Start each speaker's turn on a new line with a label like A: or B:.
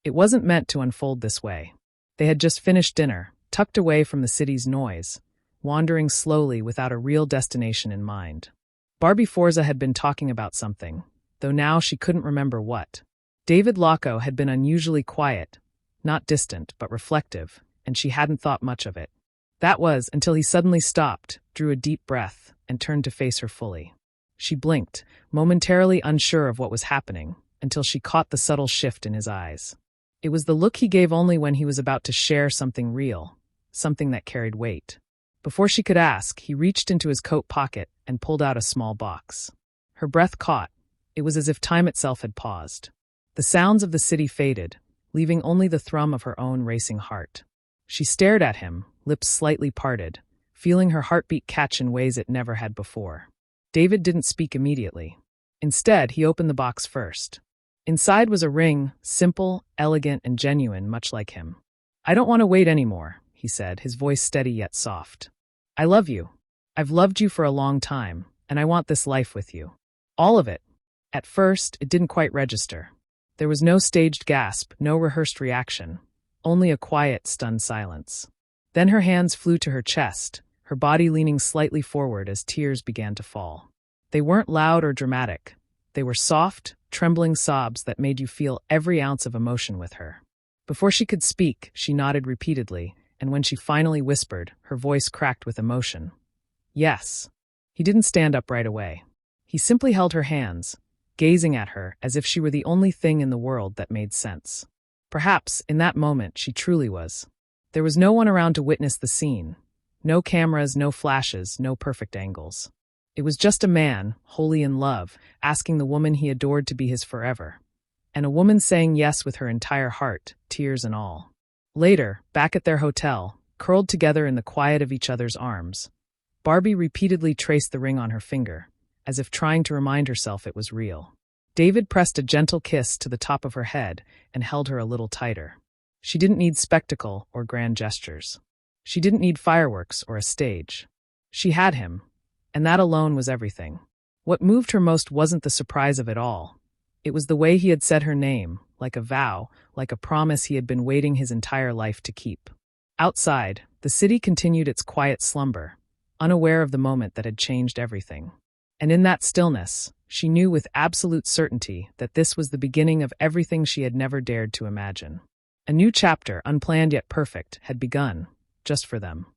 A: It wasn't meant to unfold this way. They had just finished dinner, tucked away from the city's noise, wandering slowly without a real destination in mind. Barbie Forteza had been talking about something, though now she couldn't remember what. David Licauco had been unusually quiet, not distant but reflective, and she hadn't thought much of it. That was until he suddenly stopped, drew a deep breath, and turned to face her fully. She blinked, momentarily unsure of what was happening, until she caught the subtle shift in his eyes. It was the look he gave only when he was about to share something real, something that carried weight. Before she could ask, he reached into his coat pocket and pulled out a small box. Her breath caught. It was as if time itself had paused. The sounds of the city faded, leaving only the thrum of her own racing heart. She stared at him, lips slightly parted, feeling her heartbeat catch in ways it never had before. David didn't speak immediately. Instead, he opened the box first. Inside was a ring, simple, elegant, and genuine, much like him. "I don't want to wait anymore," he said, his voice steady yet soft. "I love you. I've loved you for a long time, and I want this life with you. All of it." At first, it didn't quite register. There was no staged gasp, no rehearsed reaction, only a quiet, stunned silence. Then her hands flew to her chest, her body leaning slightly forward as tears began to fall. They weren't loud or dramatic. They were soft, trembling sobs that made you feel every ounce of emotion with her. Before she could speak, she nodded repeatedly, and when she finally whispered, her voice cracked with emotion. "Yes." He didn't stand up right away. He simply held her hands, gazing at her as if she were the only thing in the world that made sense. Perhaps, in that moment, she truly was. There was no one around to witness the scene. No cameras, no flashes, no perfect angles. It was just a man, wholly in love, asking the woman he adored to be his forever. And a woman saying yes with her entire heart, tears and all. Later, back at their hotel, curled together in the quiet of each other's arms, Barbie repeatedly traced the ring on her finger, as if trying to remind herself it was real. David pressed a gentle kiss to the top of her head and held her a little tighter. She didn't need spectacle or grand gestures. She didn't need fireworks or a stage. She had him, and that alone was everything. What moved her most wasn't the surprise of it all. It was the way he had said her name, like a vow, like a promise he had been waiting his entire life to keep. Outside, the city continued its quiet slumber, unaware of the moment that had changed everything. And in that stillness, she knew with absolute certainty that this was the beginning of everything she had never dared to imagine. A new chapter, unplanned yet perfect, had begun, just for them.